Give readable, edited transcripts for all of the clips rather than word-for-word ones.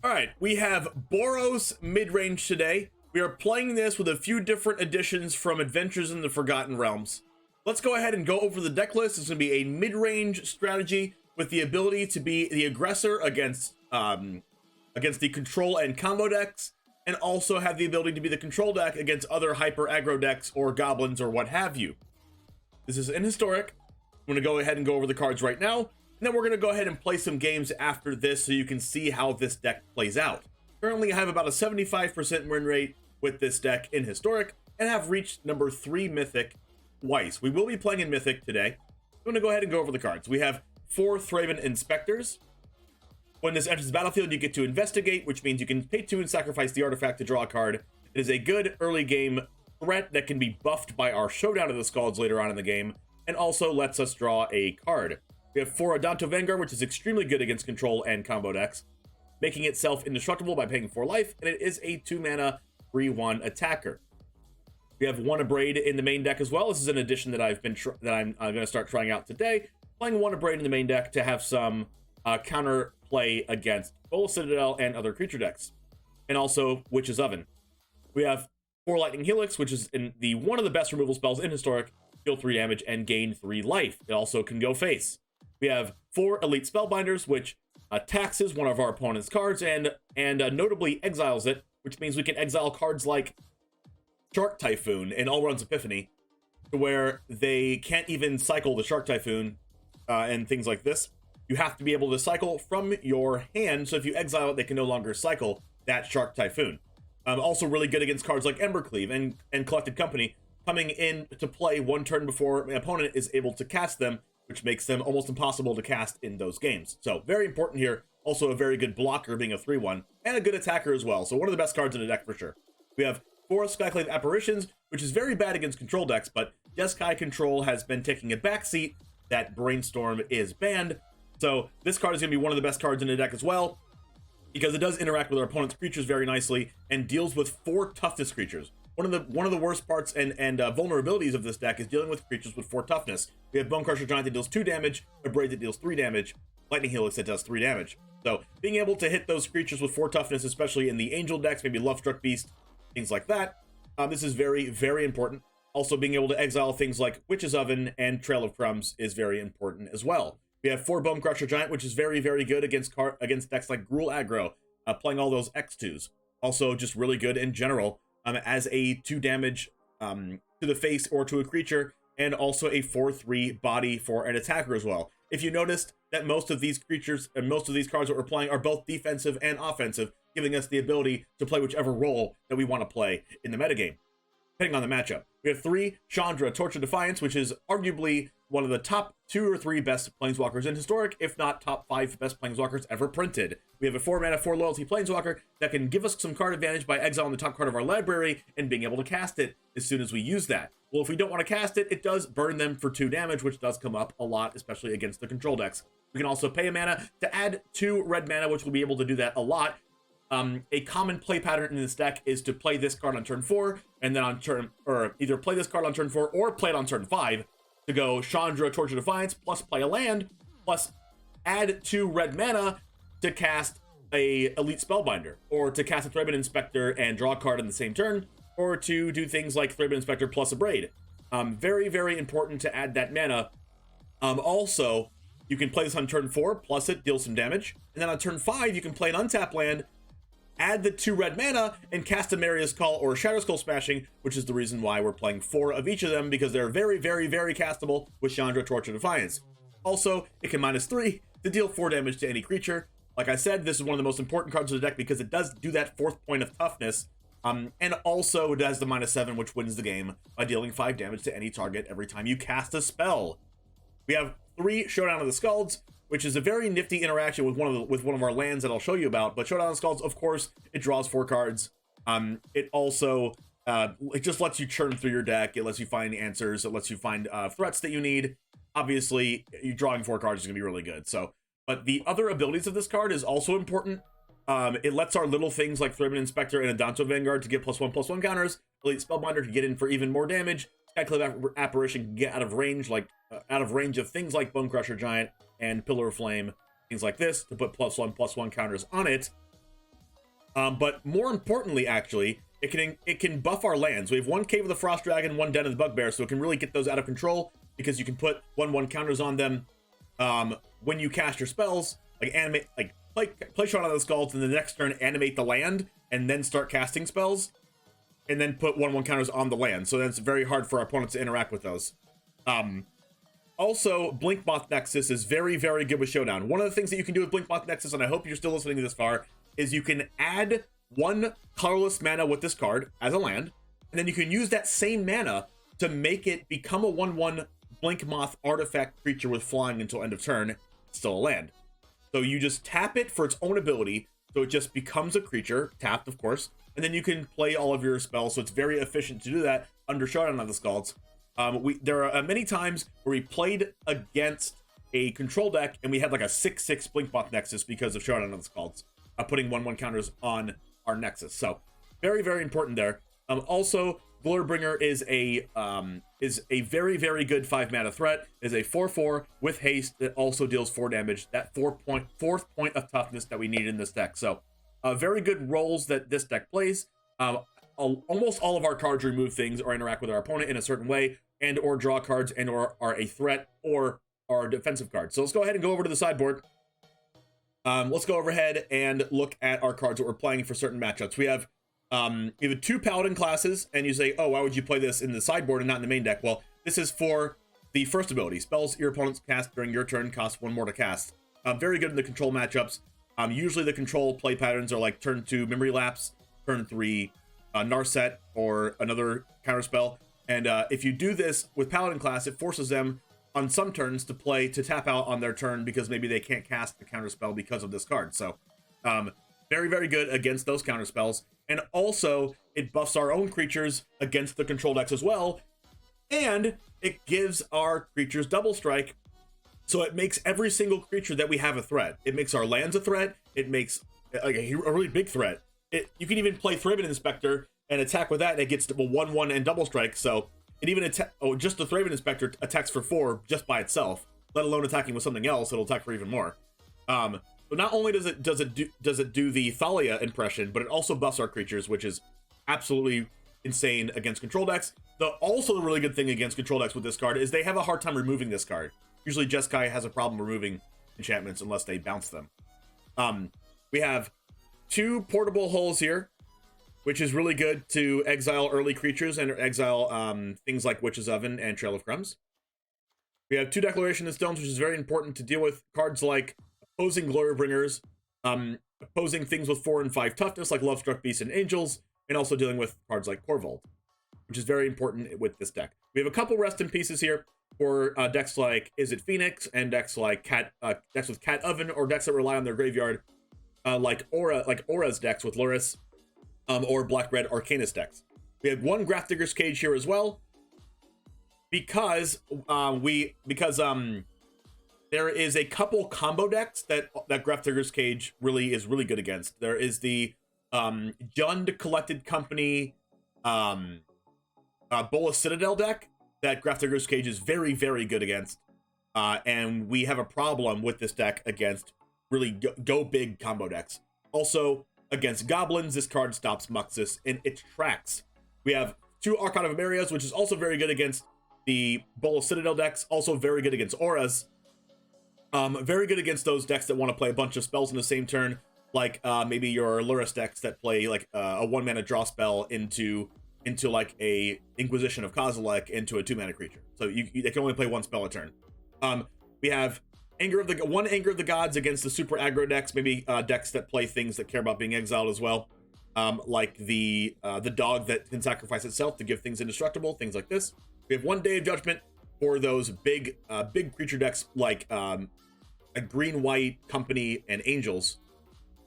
All right, we have Boros Midrange today. We are playing this with a few different additions from Adventures in the Forgotten Realms. Let's go ahead and go over the deck list. It's going to be a mid-range strategy with the ability to be the aggressor against the control and combo decks, and also have the ability to be the control deck against other hyper aggro decks or goblins or what have you. This is in Historic. I'm going to go ahead and go over the cards right now, and then we're going to go ahead and play some games after this so you can see how this deck plays out. Currently, I have about a 75% win rate with this deck in Historic, and have reached number 3 Mythic twice. We will be playing in Mythic today. I'm going to go ahead and go over the cards. We have 4 Thraben Inspectors. When this enters the battlefield, you get to investigate, which means you can pay 2 and sacrifice the artifact to draw a card. It is a good early game threat that can be buffed by our Showdown of the Skalds later on in the game, and also lets us draw a card. We have 4 Adanto Vanguard, which is extremely good against control and combo decks, making itself indestructible by paying 4 life, and it is a 2-mana 3/1 attacker. We have 1 Abrade in the main deck as well. This is an addition that I'm going to start trying out today. Playing 1 Abrade in the main deck to have some counter play against Boros Citadel and other creature decks, and also Witch's Oven. We have 4 Lightning Helix, which is one of the best removal spells in Historic. Deal 3 damage and gain 3 life. It also can go face. We have 4 Elite Spellbinders, which taxes one of our opponent's cards and notably exiles it, which means we can exile cards like Shark Typhoon and Allrun's Epiphany, to where they can't even cycle the Shark Typhoon and things like this. You have to be able to cycle from your hand, so if you exile it, they can no longer cycle that Shark Typhoon. Also really good against cards like Embercleave and Collected Company, coming in to play 1 turn before my opponent is able to cast them, which makes them almost impossible to cast in those games. So very important here. Also a very good blocker, being a 3/1, and a good attacker as well. So one of the best cards in the deck for sure. We have 4 Skyclave Apparitions, which is very bad against control decks, but Jeskai Control has been taking a backseat. That Brainstorm is banned. So this card is going to be one of the best cards in the deck as well, because it does interact with our opponent's creatures very nicely and deals with 4 toughness creatures. One of the worst parts and vulnerabilities of this deck is dealing with creatures with 4 toughness. We have Bonecrusher Giant that deals 2 damage, Abrade that deals 3 damage, Lightning Helix that does 3 damage. So being able to hit those creatures with 4 toughness, especially in the Angel decks, maybe Lovestruck Beast, things like that, this is very, very important. Also being able to exile things like Witch's Oven and Trail of Crumbs is very important as well. We have 4 Bonecrusher Giant, which is very, very good against decks like Gruul Aggro, playing all those X2s. Also just really good in general as a 2 damage to the face or to a creature, and also a 4/3 body for an attacker as well. If you noticed that most of these creatures and most of these cards that we're playing are both defensive and offensive, giving us the ability to play whichever role that we want to play in the metagame, depending on the matchup. We have 3 Chandra, Torch of Defiance, which is arguably one of the top 2 or 3 best Planeswalkers in Historic, if not top 5 best Planeswalkers ever printed. We have a 4-mana, 4 loyalty Planeswalker that can give us some card advantage by exiling the top card of our library and being able to cast it as soon as we use that. Well, if we don't want to cast it, it does burn them for 2 damage, which does come up a lot, especially against the control decks. We can also pay a mana to add 2 red mana, which will be able to do that a lot. A common play pattern in this deck is to play this card on turn 4, and then either play this card on turn 4 or play it on turn 5 to go Chandra, Torch of Defiance, plus play a land, plus add 2 red mana to cast a Elite Spellbinder, or to cast a Thraben Inspector and draw a card in the same turn, or to do things like Thraben Inspector plus Abrade. Very, very important to add that mana. Also, you can play this on turn 4, plus it deals some damage, and then on turn 5, you can play an untap land, add the 2 red mana, and cast Emeria's Call or Shatterskull Smashing, which is the reason why we're playing 4 of each of them, because they're very, very, very castable with Chandra, Torch of Defiance. Also, it can -3 to deal 4 damage to any creature. Like I said, this is one of the most important cards of the deck because it does do that 4th point of toughness, and also it has the -7, which wins the game by dealing 5 damage to any target every time you cast a spell. We have 3 Showdown of the Skalds, which is a very nifty interaction with one of our lands that I'll show you about. But Showdown of the Skalds, of course, it draws 4 cards. It also it just lets you churn through your deck. It lets you find answers. It lets you find threats that you need. Obviously, you drawing 4 cards is gonna be really good. So, but the other abilities of this card is also important. It lets our little things like Thraben Inspector and Adanto Vanguard to get +1/+1 counters. Elite Spellbinder to get in for even more damage. Skyclave Apparition can get out of range of things like Bonecrusher Giant and Pillar of Flame, things like this, to put +1/+1 counters on it. But more importantly, actually, it can buff our lands. We have one Cave of the Frost Dragon, one Den of the Bugbear, so it can really get those out of control because you can put 1/1 counters on them when you cast your spells, like animate, like play Showdown on the Skalds, and the next turn animate the land, and then start casting spells, and then put 1/1 counters on the land. So that's very hard for our opponents to interact with those. Also, Blinkmoth Nexus is very, very good with Showdown. One of the things that you can do with Blinkmoth Nexus, and I hope you're still listening this far, is you can add 1 colorless mana with this card as a land, and then you can use that same mana to make it become a 1/1 Blinkmoth artifact creature with flying until end of turn. It's still a land. So you just tap it for its own ability, so it just becomes a creature, tapped of course, and then you can play all of your spells, so it's very efficient to do that under Showdown on the Skalds. There are many times where we played against a control deck and we had like a 6/6 Blinkmoth Nexus because of Showdown on the Skalds, putting 1/1 counters on our Nexus. So very, very important there. Also, Glorybringer is a very, very good 5 mana threat. Is a 4/4 with haste that also deals 4 damage. That 4th point of toughness that we need in this deck. So very good roles that this deck plays. Almost all of our cards remove things or interact with our opponent in a certain way, and or draw cards, and or are a threat or are defensive cards. So let's go ahead and go over to the sideboard. Let's go overhead and look at our cards that we're playing for certain matchups. We have 2 Paladin classes, and you say, oh, why would you play this in the sideboard and not in the main deck? Well, this is for the first ability. Spells your opponents cast during your turn cost 1 more to cast. Very good in the control matchups. Usually the control play patterns are like turn 2 Memory Lapse, turn 3 Narset, or another counterspell. And if you do this with Paladin class, it forces them on some turns to tap out on their turn because maybe they can't cast the counterspell because of this card. So very, very good against those counterspells. And also, it buffs our own creatures against the control decks as well. And it gives our creatures double strike. So it makes every single creature that we have a threat. It makes our lands a threat. It makes like a really big threat. You can even play Thraben Inspector and attack with that, and it gets to 1/1 and double strike. So it even just the Thraben Inspector attacks for 4 just by itself, let alone attacking with something else. It'll attack for even more. But not only does it do the Thalia impression, but it also buffs our creatures, which is absolutely insane against control decks. Also the really good thing against control decks with this card is they have a hard time removing this card. Usually Jeskai has a problem removing enchantments unless they bounce them. We have 2 portable hulls here, which is really good to exile early creatures and exile things like Witch's Oven and Trail of Crumbs. We have 2 Declaration of Stones, which is very important to deal with cards like opposing Glorybringers, opposing things with 4 and 5 toughness like Lovestruck Beasts and Angels, and also dealing with cards like Corvold, which is very important with this deck. We have a couple rest in pieces here for decks like Is It Phoenix and decks like decks with Cat Oven, or decks that rely on their graveyard, like Aura's decks with Luris, or Black-Red Arcanist decks. We have 1 Grafdigger's Cage here as well, because there is a couple combo decks that Grafdigger's Cage is really good against. There is the Jund Collected Company Bola Citadel deck that Grafdigger's Cage is very, very good against. And we have a problem with this deck against really go big combo decks. Also, against goblins, this card stops Muxus in its tracks. We have 2 Archon of Emerias, which is also very good against the Bola Citadel decks. Also very good against Auras. Very good against those decks that want to play a bunch of spells in the same turn, like maybe your Luris decks that play like a 1 mana draw spell into like a Inquisition of Kozilek into a 2 mana creature. So they can only play 1 spell a turn. We have Anger of the Gods against the super aggro decks, maybe decks that play things that care about being exiled as well, like the dog that can sacrifice itself to give things indestructible, things like this. We have 1 Day of Judgment for those big creature decks like a green-white Company and Angels.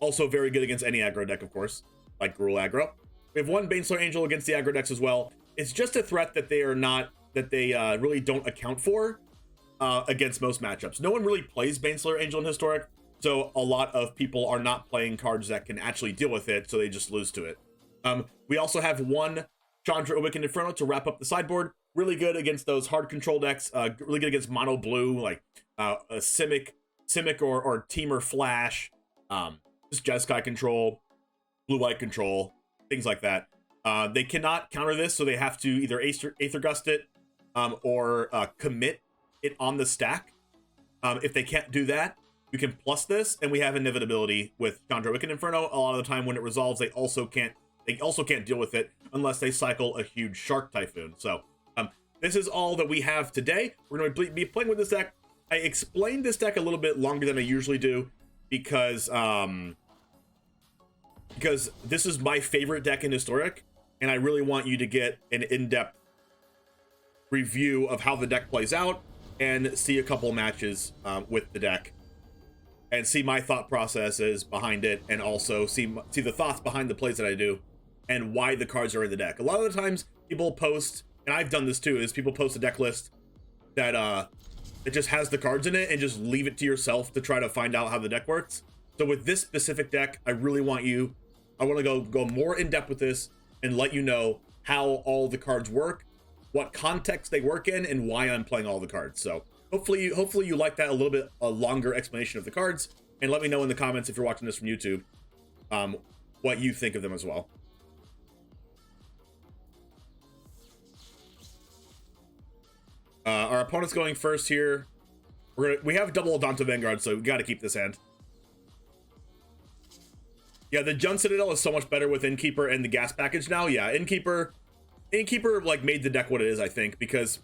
Also very good against any aggro deck, of course, like Gruul aggro. We have 1 Baneslayer Angel against the aggro decks as well. It's just a threat that they really don't account for against most matchups. No one really plays Baneslayer Angel in Historic, so a lot of people are not playing cards that can actually deal with it, so they just lose to it. We also have 1 Chandra Awakened Inferno to wrap up the sideboard. Really good against those hard control decks. Really good against mono blue, like a Simic or Teamer Flash, just Jeskai control. blue-white control, things like that. They cannot counter this, so they have to either Aether Gust it or commit it on the stack. If they can't do that, you can plus this, and we have inevitability with Chandra Wicked Inferno. A lot of the time when it resolves, they also can't deal with it unless they cycle a huge Shark Typhoon. So this is all that we have today. We're going to be playing with this deck. I explained this deck a little bit longer than I usually do because this is my favorite deck in Historic, and I really want you to get an in-depth review of how the deck plays out and see a couple matches with the deck and see my thought processes behind it, and also see the thoughts behind the plays that I do and why the cards are in the deck. A lot of the times people post, and I've done this too, is people post a deck list that it just has the cards in it and just leave it to yourself to try to find out how the deck works. So with this specific deck, I really want I want to go more in depth with this and let you know how all the cards work, what context they work in, and why I'm playing all the cards. So hopefully you like that a longer explanation of the cards, and let me know in the comments if you're watching this from YouTube what you think of them as well. Our opponent's going first here. We have double Adanto Vanguard, so we got to keep this hand. Yeah, the Jund Citadel is so much better with Innkeeper and the gas package now. Yeah, Innkeeper like made the deck what it is, I think, because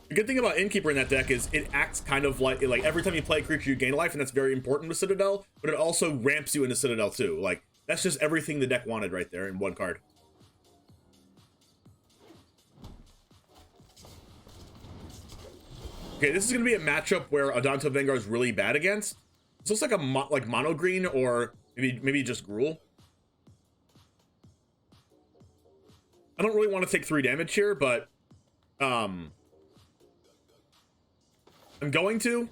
the good thing about Innkeeper in that deck is it acts kind of like every time you play a creature you gain life, and that's very important with Citadel, but it also ramps you into Citadel too. Like, that's just everything the deck wanted right there in one card. Okay, this is going to be a matchup where Adanto Vanguard is really bad against. This looks like a mono green, or maybe just Gruul. I don't really want to take 3 damage here, but I'm going to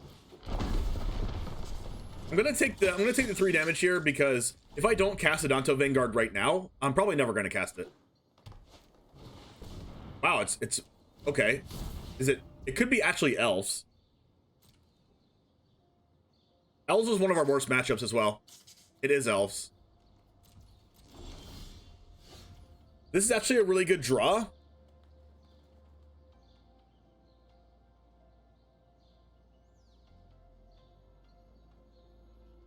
take the 3 damage here, because if I don't cast Adanto Vanguard right now, I'm probably never going to cast it. Wow, it's okay. It could be actually Elves. Elves is one of our worst matchups as well. It is Elves. This is actually a really good draw.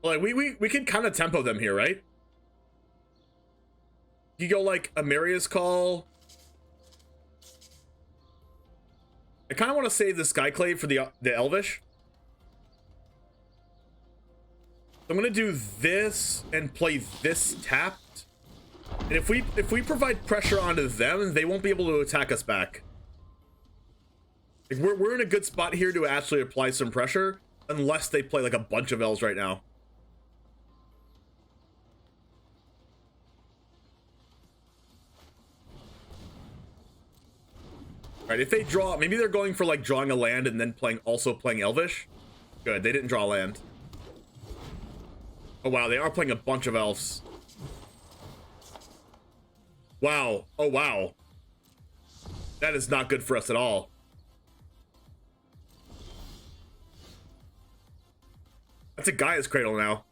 Like, we can kind of tempo them here, right? You go like Emeria's Call. I kind of want to save the Skyclave for the Elvish. I'm gonna do this and play this tapped. And if we provide pressure onto them, they won't be able to attack us back. Like, we're in a good spot here to actually apply some pressure, unless they play like a bunch of Elves right now. Right, if they draw, maybe they're going for like drawing a land and then also playing Elvish. Good, they didn't draw land. Oh wow, they are playing a bunch of Elves. Wow, oh wow. That is not good for us at all. That's a Gaia's Cradle now.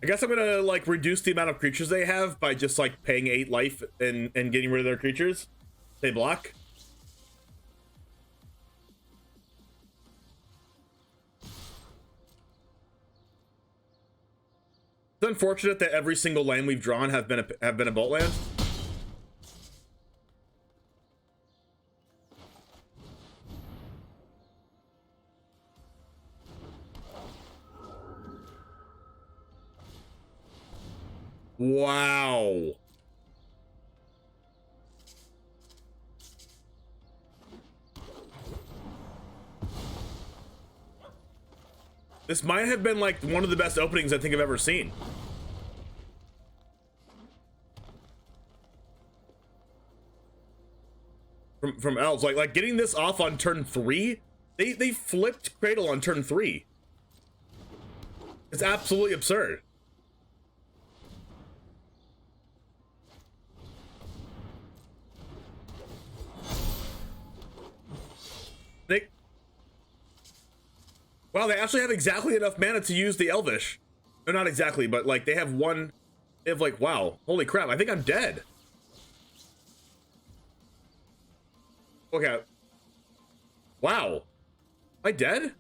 I guess I'm gonna like reduce the amount of creatures they have by just like paying 8 life and getting rid of their creatures. They block. It's unfortunate that every single land we've drawn have been a bolt land. Wow. This might have been like one of the best openings I think I've ever seen. from Elves. Like getting this off on turn 3, they flipped Cradle on turn 3. It's absolutely absurd. Wow, they actually have exactly enough mana to use the Elvish. No, not exactly, but like they have one. They have like, wow, holy crap! I think I'm dead. Okay. Wow. Am I dead?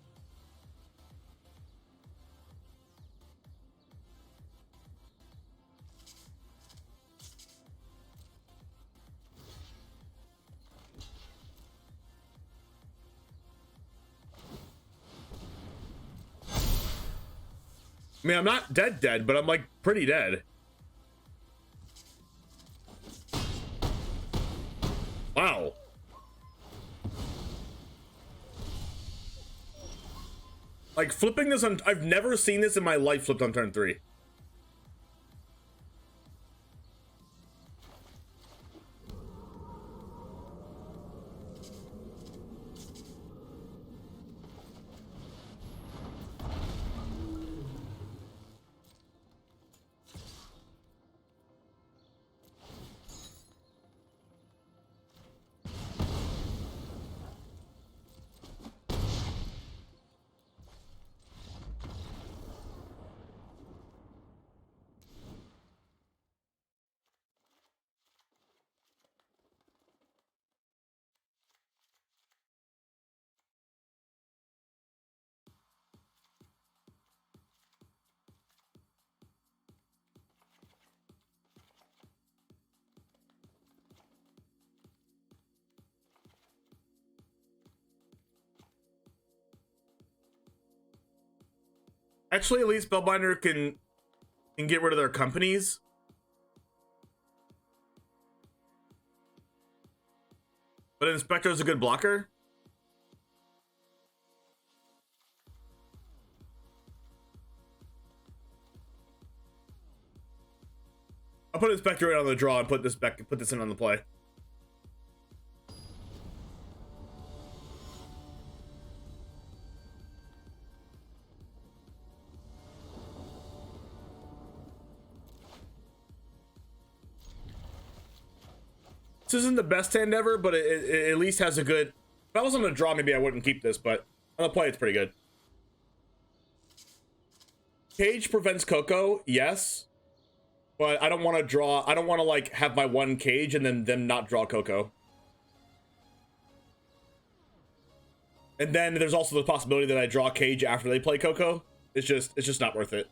I mean, I'm not dead, but I'm like pretty dead. Wow. Like flipping this on, I've never seen this in my life flipped on turn 3. Actually, Elite Spellbinder can get rid of their companies. But Inspector is a good blocker. I'll put Inspector in on the draw and put this in on the play. This isn't the best hand ever, but it at least has a good... If I was on a draw, maybe I wouldn't keep this, but on the play, it's pretty good. Cage prevents Coco, yes. But I don't want to draw... I don't want to, like, have my one cage and then them not draw Coco. And then there's also the possibility that I draw Cage after they play Coco. It's just not worth it.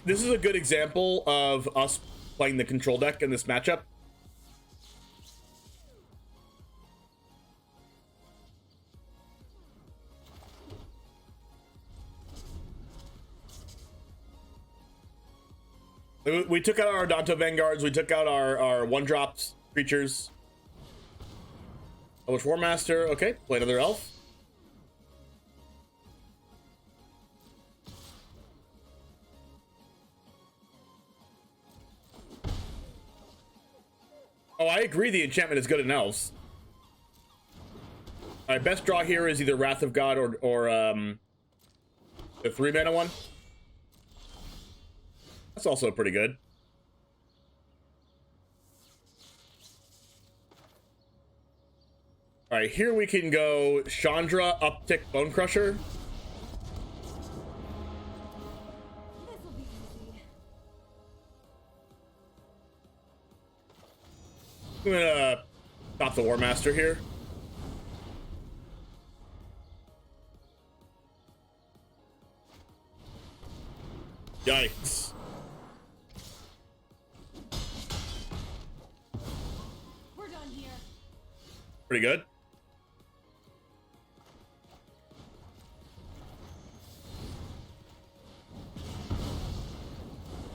This is a good example of us playing the control deck in this matchup. We took out our Adanto Vanguards, we took out our one-drops creatures. Elvish War Master, okay, play another elf. Oh, I agree the enchantment is good in Elves. Alright, best draw here is either Wrath of God or the 3-mana one. That's also pretty good. Alright, here we can go Chandra, uptick Bonecrusher. I'm gonna stop the War Master here. Yikes. We're done here. Pretty good.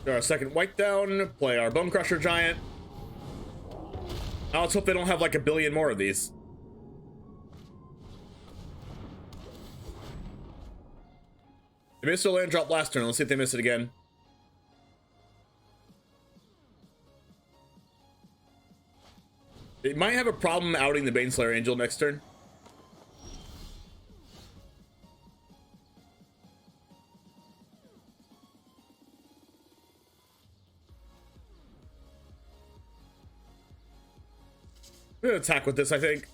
Our second white down, play our Bonecrusher Giant. Now let's hope they don't have like a billion more of these. They missed a land drop last turn. Let's see if they miss it again. They might have a problem outing the Baneslayer Angel next turn. I'm gonna attack with this, I think.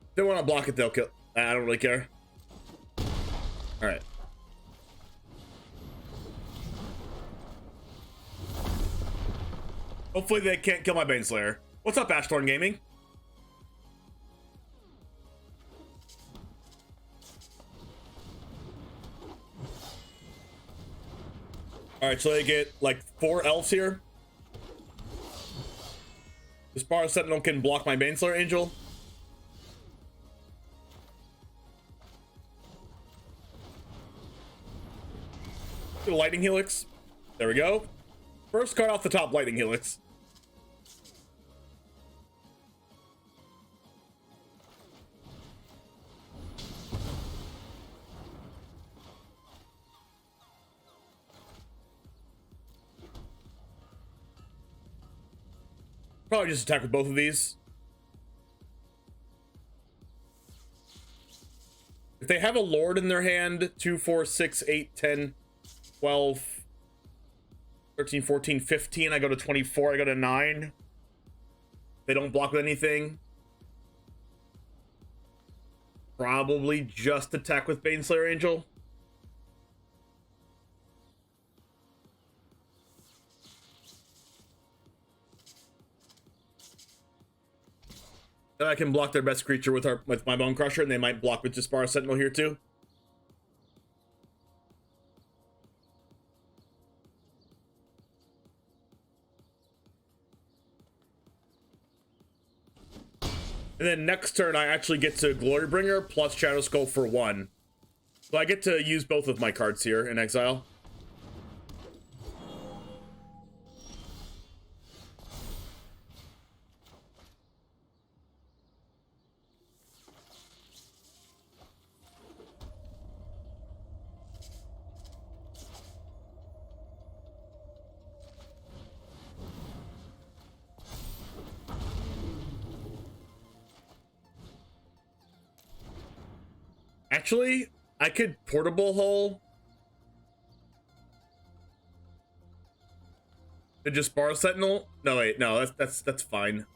If they want to block it, they'll kill. I don't really care. All right. Hopefully they can't kill my Baneslayer. What's up, Ashthorn Gaming? All right, so they get like 4 elves here. This Boros Sentinel can block my Baneslayer Angel. The Lightning Helix. There we go. First card off the top, Lightning Helix. Probably just attack with both of these. If they have a Lord in their hand, 2, 4, 6, 8, 10, 12, 13, 14, 15, I go to 24, I go to 9. They don't block with anything. Probably just attack with Baneslayer Angel. Then I can block their best creature with my Bonecrusher, and they might block with just Boros Sentinel here too. And then next turn, I actually get to Glorybringer plus Shatterskull for 1. So I get to use both of my cards here in exile. Actually, I could Portable Hull to just Boros Sentinel. No, wait, no, that's fine.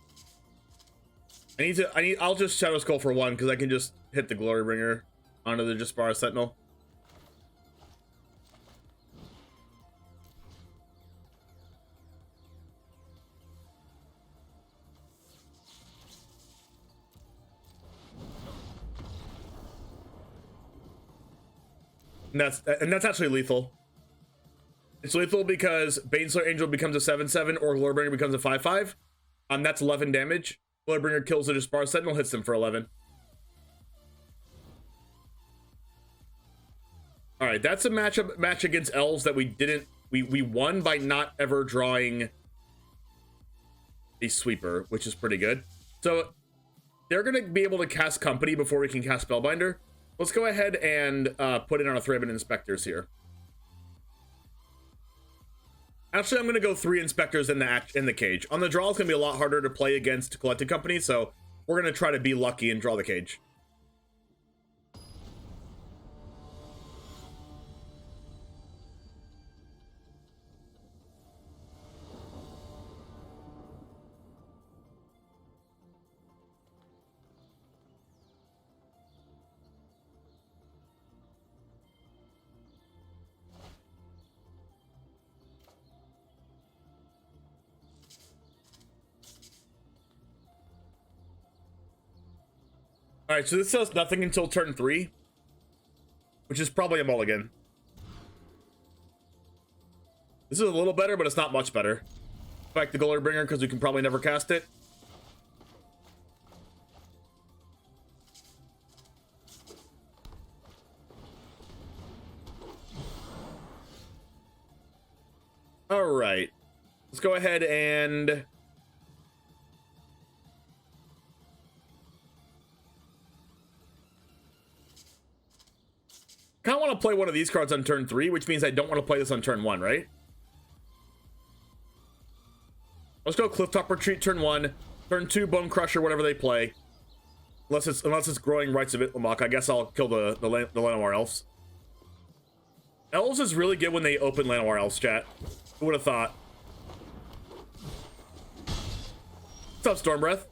I'll just Shatterskull for 1 because I can just hit the Glorybringer onto the just Boros Sentinel. And that's actually lethal. It's lethal because Baneslayer Angel becomes a 7/7 or Glorybringer becomes a 5/5. That's 11 damage. Glorybringer kills the just Boros Sentinel, hits them for 11. All right, that's a match against Elves that we won by not ever drawing a sweeper, which is pretty good. So they're gonna be able to cast Company before we can cast Spellbinder. Let's go ahead and put in our Thraben Inspectors here. Actually, I'm going to go 3 Inspectors in the cage. On the draw, it's going to be a lot harder to play against Collected Company, so we're going to try to be lucky and draw the cage. All right, so this says nothing until turn 3, which is probably a mulligan. This is a little better, but it's not much better. Back the Glorybringer because we can probably never cast it. All right. Let's go ahead and... I kind of want to play one of these cards on turn 3, which means I don't want to play this on turn 1, right? Let's go Clifftop Retreat turn 1, turn 2 Bonecrusher, whatever they play. Unless it's Growing Rites of Itlamok, I guess I'll kill the Llanowar Elves. Elves is really good when they open Llanowar Elves, chat. Who would have thought? What's up, Stormbreath?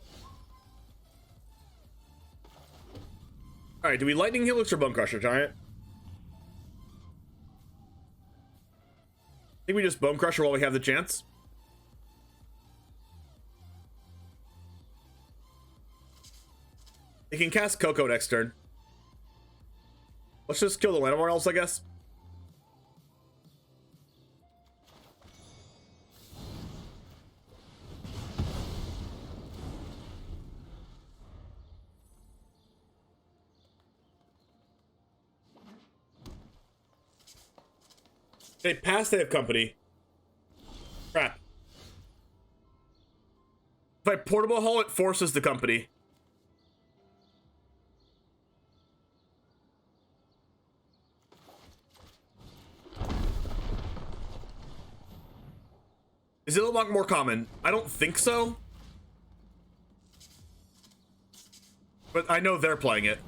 Alright, do we Lightning Helix or Bonecrusher Giant? I think we just Bonecrusher while we have the chance. You can cast Coco next turn. Let's just kill the Llanowar Elves, I guess. They pass, they have company. Crap. If I portable hull, it forces the company. Is Itlamok more common? I don't think so. But I know they're playing it.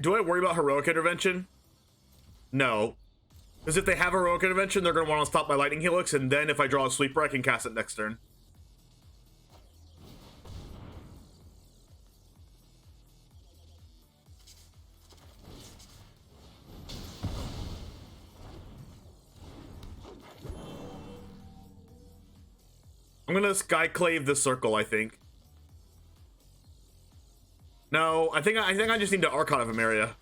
Do I worry about heroic intervention? No. Because if they have heroic intervention, they're going to want to stop my Lightning Helix, and then if I draw a sweeper, I can cast it next turn. I'm going to Skyclave the circle, I think. No, I think I just need to Archon of Emeria.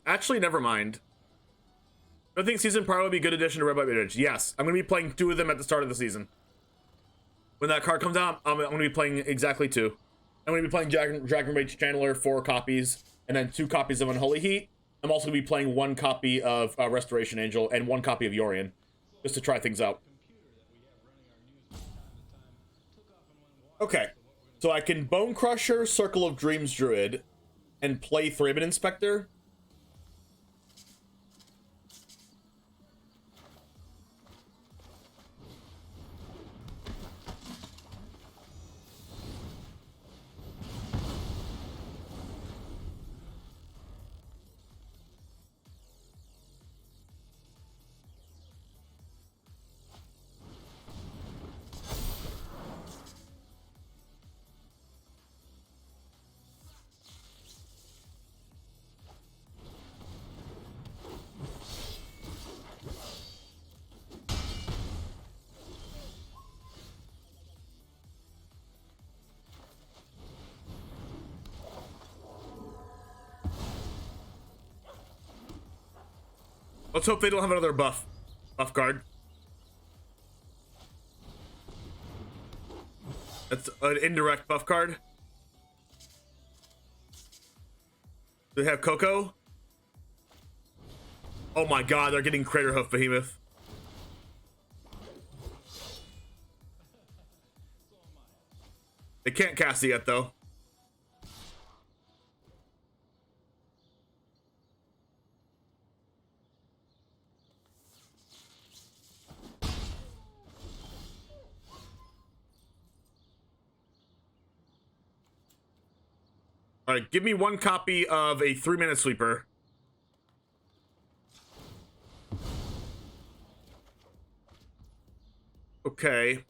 Actually, never mind. I think Season Power would be a good addition to Boros Midrange. Yes, I'm going to be playing 2 of them at the start of the season. When that card comes out, I'm going to be playing exactly 2. I'm going to be playing Dragon Rage Channeler, 4 copies, and then 2 copies of Unholy Heat. I'm also going to be playing 1 copy of Restoration Angel and 1 copy of Yorion, just to try things out. Okay, so I can Bonecrusher, Circle of Dreams Druid, and play Thraben Inspector. Let's hope they don't have another buff card. That's an indirect buff card. Do they have Coco? Oh my god, they're getting Craterhoof Behemoth. They can't cast it yet, though. All right, give me 1 copy of a 3-minute sweeper. Okay.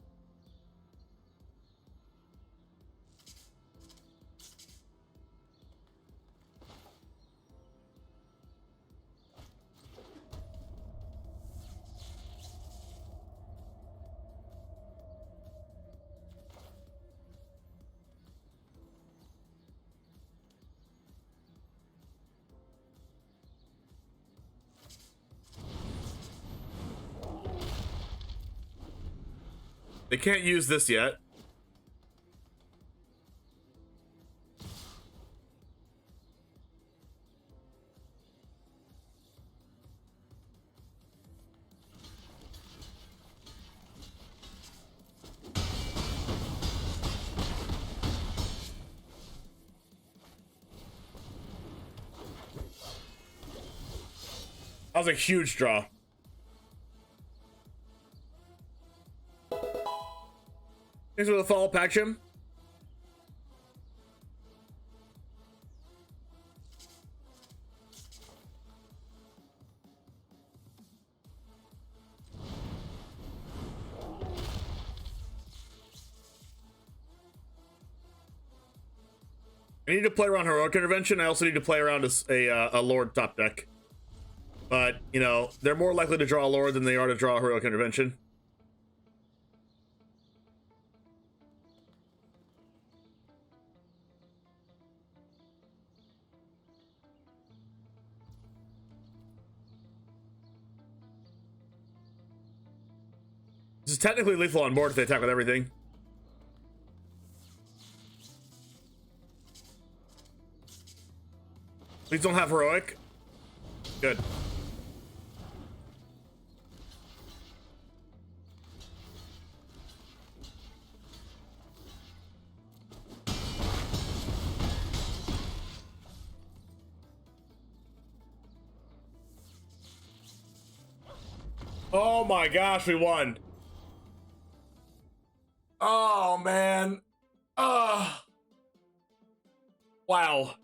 They can't use this yet. That was a huge draw. Thanks for the follow, Packsham. I need to play around Heroic Intervention. I also need to play around a Lord top deck. But, you know, they're more likely to draw a Lord than they are to draw a Heroic Intervention. This is technically lethal on board if they attack with everything. Please don't have Heroic. Good. Oh my gosh, we won. Oh man. Wow.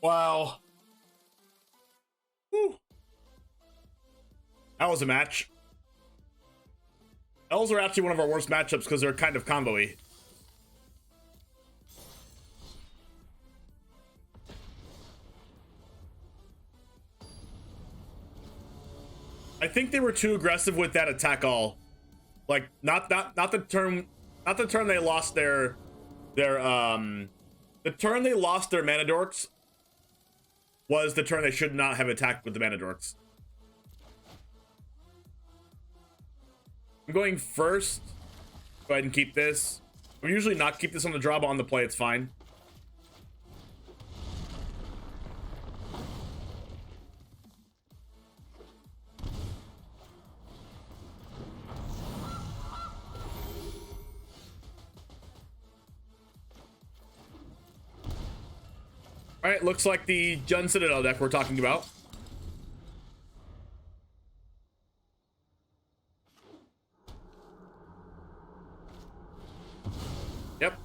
Wow. Whew. That was a match. Elves are actually one of our worst matchups because they're kind of combo-y. I think they were too aggressive with that attack all. Like not the turn they lost the turn they lost their mana dorks was the turn they should not have attacked with the mana dorks. I'm going first. Go ahead and keep this. We usually not keep this on the draw, but on the play it's fine. All right, looks like the Jund Citadel deck we're talking about. Yep.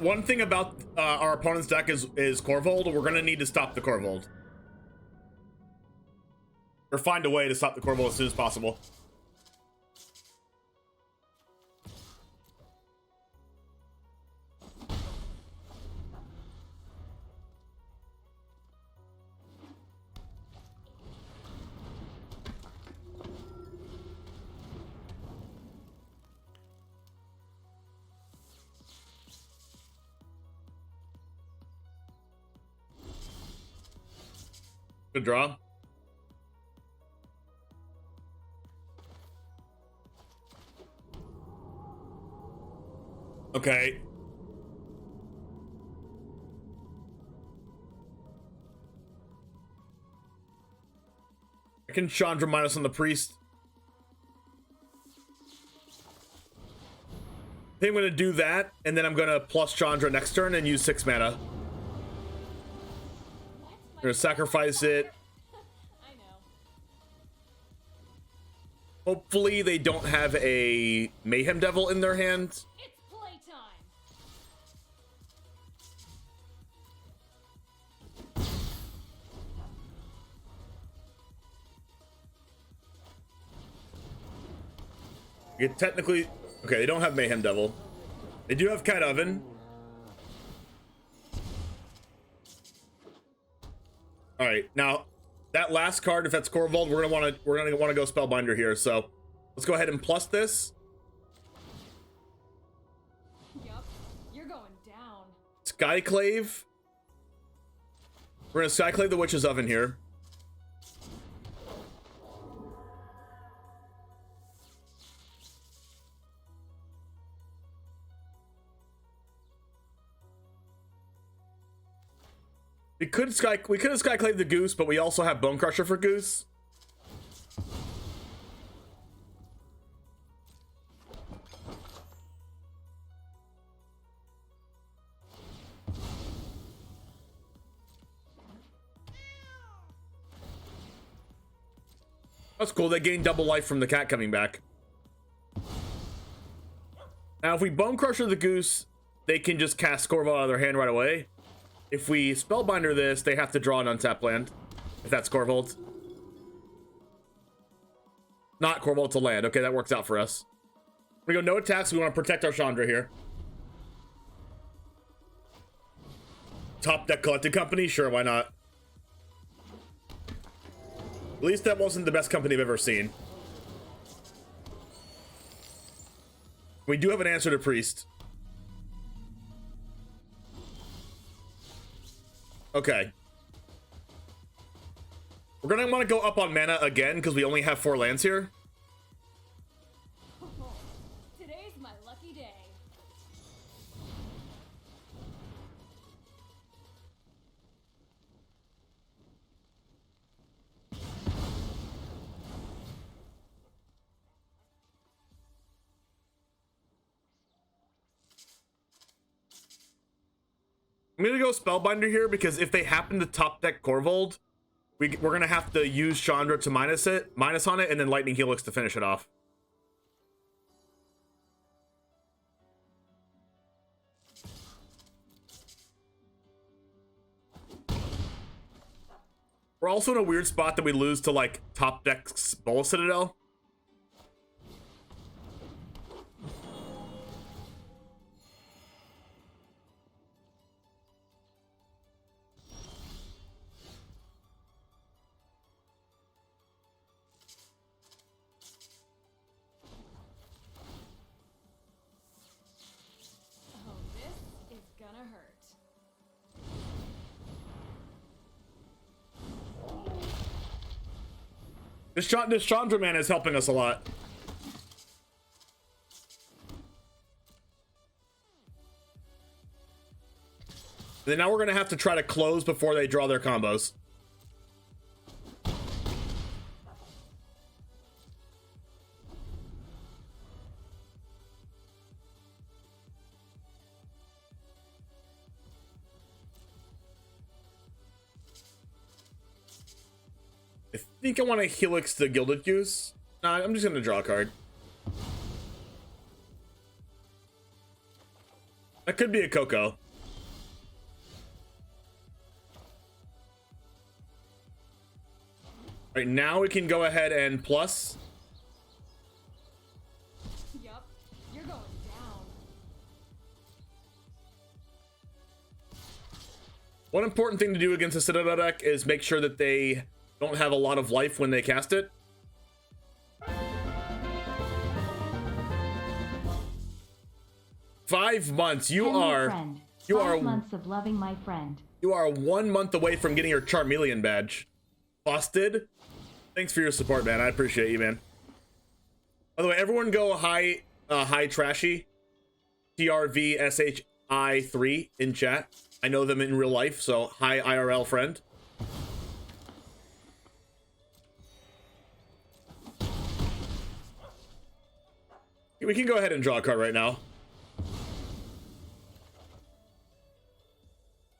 One thing about our opponent's deck is Korvold. We're gonna need to stop the Korvold. Or find a way to stop the Korvold as soon as possible. Good draw. Okay. I can Chandra minus on the priest. I think I'm gonna do that, and then I'm gonna plus Chandra next turn and use 6 mana. I'm gonna sacrifice it. I know. Hopefully they don't have a Mayhem Devil in their hand. It's playtime. You technically, okay, they don't have Mayhem Devil. They do have Cat Oven. All right, now that last card, if that's Corvold, we're gonna want to go Spellbinder here. So let's go ahead and plus this. Yup, you're going down. Skyclave. We're gonna Skyclave the Witch's Oven here. We could have Skyclave the Goose, but we also have Bonecrusher for Goose. That's cool. They gain double life from the cat coming back. Now, if we Bonecrusher the Goose, they can just cast Corvold out of their hand right away. If we Spellbinder this, they have to draw an untapped land. If that's Corvold. Not Corvold to land. Okay, that works out for us. We go no attacks. We want to protect our Chandra here. Top deck collecting company? Sure, why not? At least that wasn't the best company I've ever seen. We do have an answer to Priest. Okay. We're gonna want to go up on mana again because we only have 4 lands here. Today's my lucky day. I'm gonna go Spellbinder here because if they happen to top deck Corvold, we're gonna have to use Chandra to minus on it, and then Lightning Helix to finish it off. We're also in a weird spot that we lose to like top deck's Bola Citadel. This Chandra man is helping us a lot. And then now we're going to have to try to close before they draw their combos. I think I want to Helix the Gilded Goose. Nah, I'm just going to draw a card. That could be a Coco. All right, now we can go ahead and plus. Yup, you're going down. One important thing to do against a Citadel deck is make sure that they don't have a lot of life when they cast it. Five months. You are 5 months of loving my friend. You are 1 month away from getting your Charmeleon badge. Busted. Thanks for your support, man. I appreciate you, man. By the way, everyone go hi Trashy, TRVSHI3 in chat. I know them in real life, so hi IRL friend. We can go ahead and draw a card right now.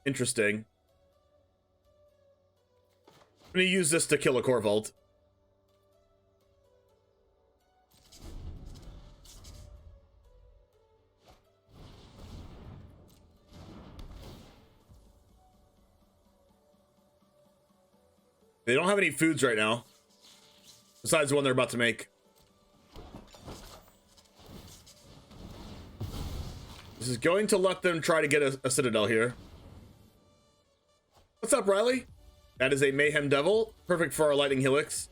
Interesting. I'm gonna use this to kill a Corvold. They don't have any foods right now, besides the one they're about to make. This is going to let them try to get a Citadel here. What's up, Riley? That is a Mayhem Devil. Perfect for our Lightning Helix.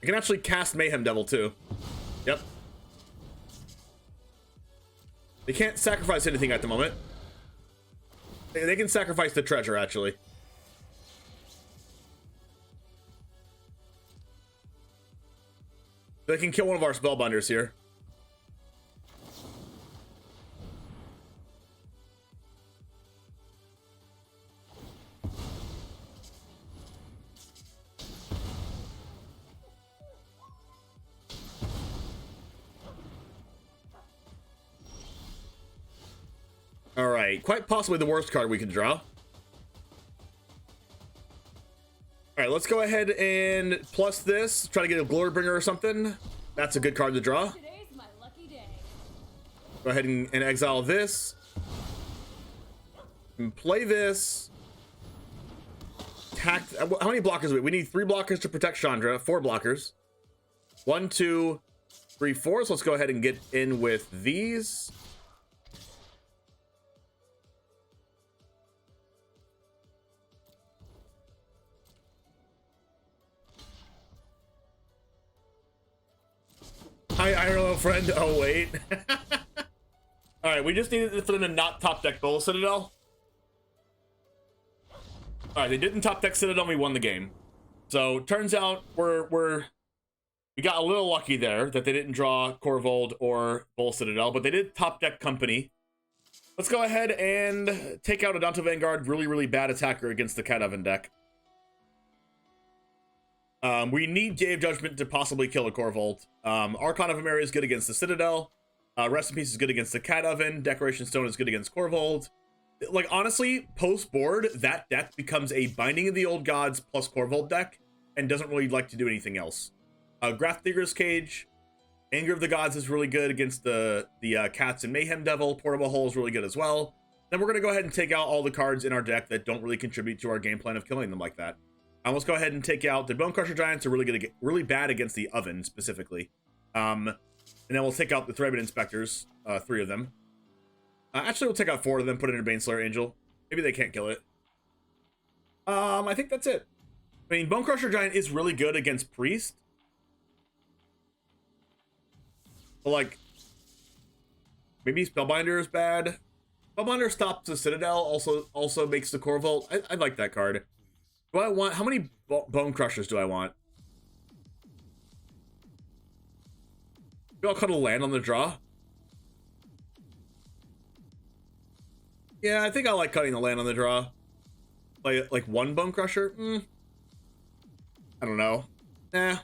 I can actually cast Mayhem Devil too. Yep. They can't sacrifice anything at the moment. They can sacrifice the treasure, actually. They can kill one of our Spellbinders here. All right, quite possibly the worst card we could draw. All right, let's go ahead and plus this. Try to get a Glorybringer or something. That's a good card to draw. Today's my lucky day. Go ahead and exile this. And play this. Attack. How many blockers do we? We need 3 blockers to protect Chandra. 4 blockers. 1, 2, 3, 4. So let's go ahead and get in with these. Hi, IRL friend. Oh, wait. All right, we just needed for them to not top deck Bowl Citadel. All right, they didn't top deck Citadel, we won the game. So turns out we got a little lucky there that they didn't draw Korvold or Bowl Citadel, but they did top deck Company. Let's go ahead and take out Adanto Vanguard. Really, really bad attacker against the Cat Oven deck. We need Day of Judgment to possibly kill a Korvold. Archon of Emeria is good against the Citadel. Rest in Peace is good against the Cat Oven. Decoration Stone is good against Korvold. Like, honestly, post-board, that deck becomes a Binding of the Old Gods plus Korvold deck and doesn't really like to do anything else. Grafdigger's Cage. Anger of the Gods is really good against the Cats and Mayhem Devil. Portable Hole is really good as well. Then we're going to go ahead and take out all the cards in our deck that don't really contribute to our game plan of killing them like that. Let's go ahead and take out the Bonecrusher Giants. Are really good, really bad against the Oven specifically. And then we'll take out the Thraben Inspectors, 3 of them. Actually, we'll take out 4 of them, put it in a Baneslayer Angel. Maybe they can't kill it. I think that's it. I mean, Bonecrusher Giant is really good against Priest. But, like, maybe Spellbinder is bad. Spellbinder stops the Citadel, also makes the Korvold. I like that card. Do I want, how many Bone Crushers do I want? Maybe I'll cut a land on the draw. Yeah, I think I like cutting the land on the draw. Like 1 Bone Crusher? I don't know. Nah,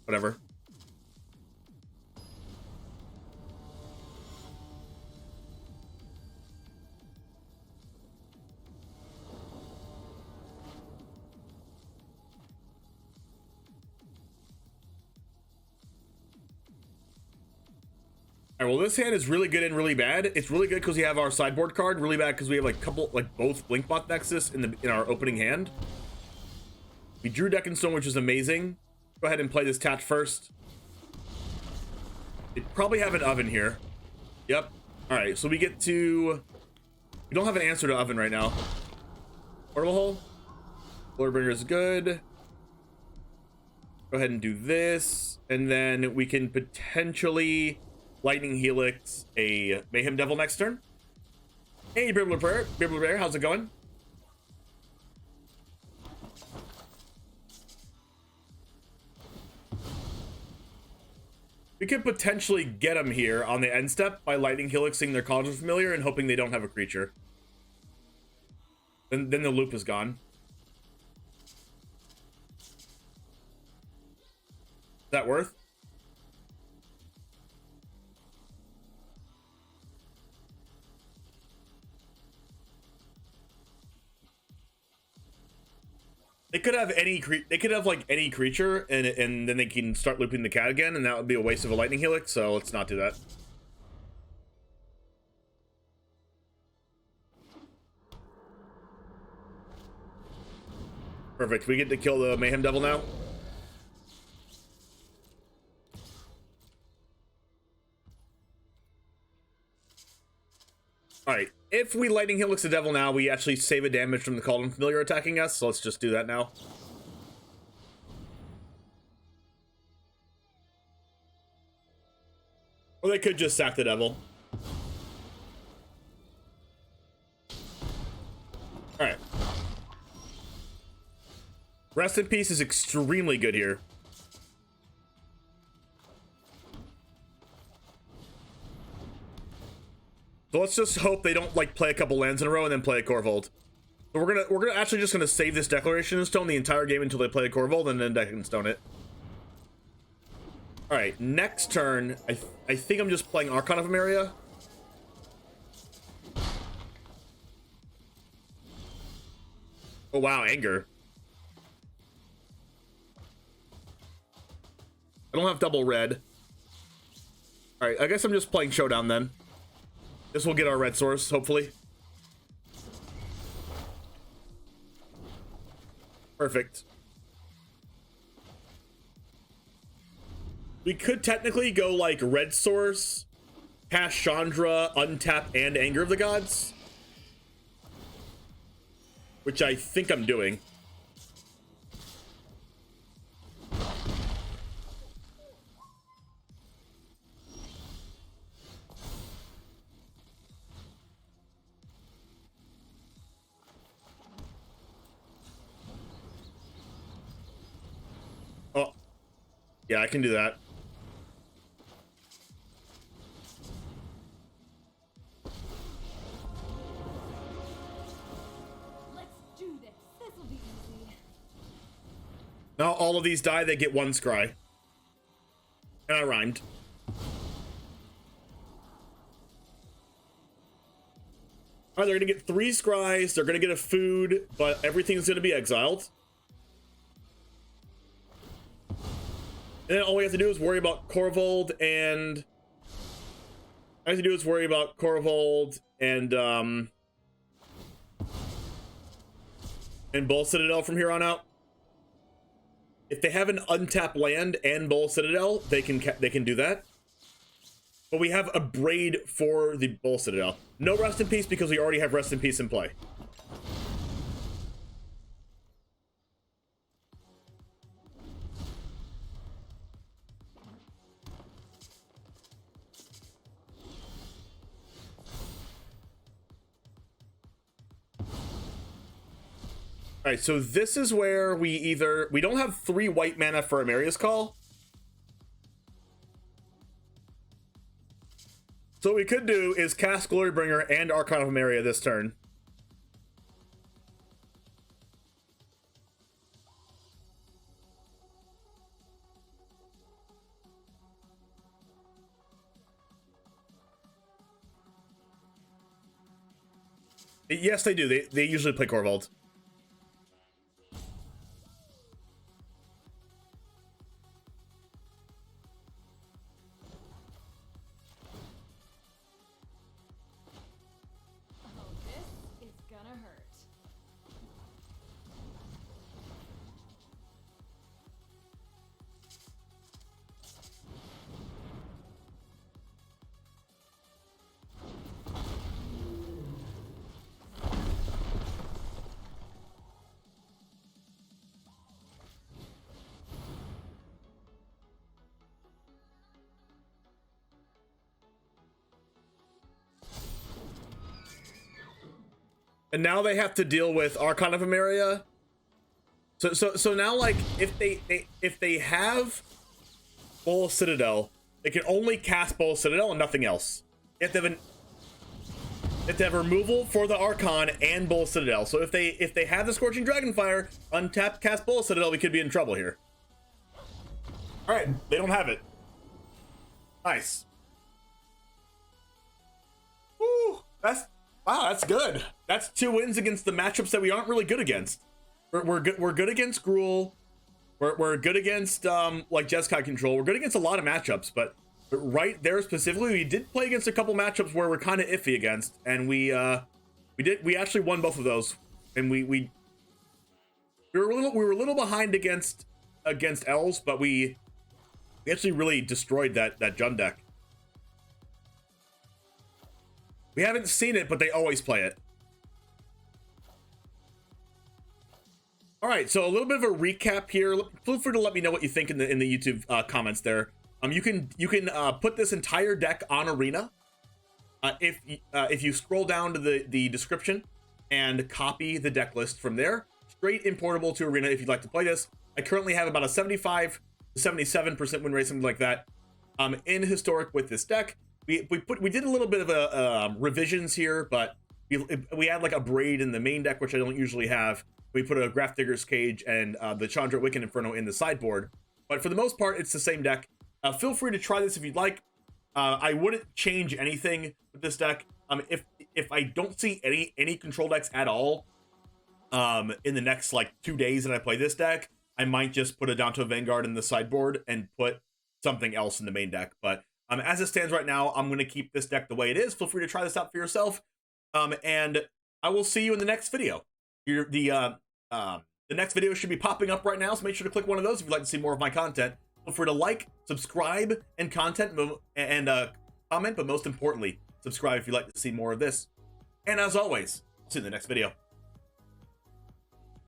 whatever. All right, well, this hand is really good and really bad. It's really good because we have our sideboard card. Really bad because we have like both Blinkmoth Nexus in our opening hand. We drew Deck and Stone, which is amazing. Go ahead and play this Tatch first. They probably have an Oven here. Yep. All right, so we get to. We don't have an answer to Oven right now. Portal Hole. Glorybringer is good. Go ahead and do this, and then we can potentially Lightning Helix a Mayhem Devil next turn. Hey, Blinkmoth, how's it going? We could potentially get them here on the end step by Lightning Helixing their Conjure Familiar and hoping they don't have a creature. Then the loop is gone. Is that worth? They could have any like any creature, and then they can start looping the cat again, and that would be a waste of a Lightning Helix. So let's not do that. Perfect. We get to kill the Mayhem Devil now. All right, if we Lightning Helix the Devil now, we actually save a damage from the Cauldron Familiar attacking us, so let's just do that now. Or they could just sack the Devil. All right. Rest in Peace is extremely good here. So let's just hope they don't like play a couple lands in a row and then play a Corvold. So we're gonna actually just gonna save this Declaration Stone the entire game until they play a Corvold and then Deck and Stone it. All right, next turn, I think I'm just playing Archon of Emeria. Oh wow, Anger. I don't have double red. All right, I guess I'm just playing Showdown then. This will get our red source, hopefully. Perfect. We could technically go like red source, cast Chandra, untap, and Anger of the Gods. Which I think I'm doing. Oh, yeah, I can do that. Now all of these die, they get one scry. And I rhymed. Alright, they're gonna get 3 scries, they're gonna get a food, but everything's gonna be exiled. And then all we have to do is worry about Corvold and... All I have to do is worry about Corvold and Bull Citadel from here on out. If they have an untapped land and Bull Citadel, they can do that. But we have Abrade for the Bull Citadel. No Rest in Peace because we already have Rest in Peace in play. All right, so this is where we don't have 3 white mana for Emeria's Call. So what we could do is cast Glorybringer and Archon of Emeria this turn. Yes, they do. They usually play Corvold. And now they have to deal with Archon of Emeria. So now, like, if they have Bull Citadel, they can only cast Bull Citadel and nothing else. You have to have removal for the Archon and Bull Citadel. So if they have the Scorching Dragonfire, untap, cast Bull Citadel, we could be in trouble here. All right, they don't have it. Nice. Woo, wow, that's good. That's 2 wins against the matchups that we aren't really good against. We're good against Gruul. We're good against like Jeskai Control. We're good against a lot of matchups, but right there specifically, we did play against a couple matchups where we're kind of iffy against, and we actually won both of those, and we were a little behind against Elves, but we actually really destroyed that Jund deck. We haven't seen it, but they always play it. All right, so a little bit of a recap here. Feel free to let me know what you think in the YouTube comments there. You can put this entire deck on Arena if you scroll down to the description and copy the deck list from there, straight importable to Arena if you'd like to play this. I currently have about a 75 to 77% win rate, something like that, in Historic with this deck. We did a little bit of a revisions here, but we had like a Abrade in the main deck, which I don't usually have. We put a Grafdigger's Cage and the Chandra Wicked Inferno in the sideboard, but for the most part, it's the same deck. Feel free to try this if you'd like. I wouldn't change anything with this deck. If I don't see any control decks at all in the next like 2 days that I play this deck, I might just put Adanto Vanguard in the sideboard and put something else in the main deck. But as it stands right now, I'm going to keep this deck the way it is. Feel free to try this out for yourself, and I will see you in the next video. The next video should be popping up right now, so make sure to click one of those if you'd like to see more of my content. Feel free to like, subscribe, and comment, but most importantly, subscribe if you'd like to see more of this. And as always, see you in the next video.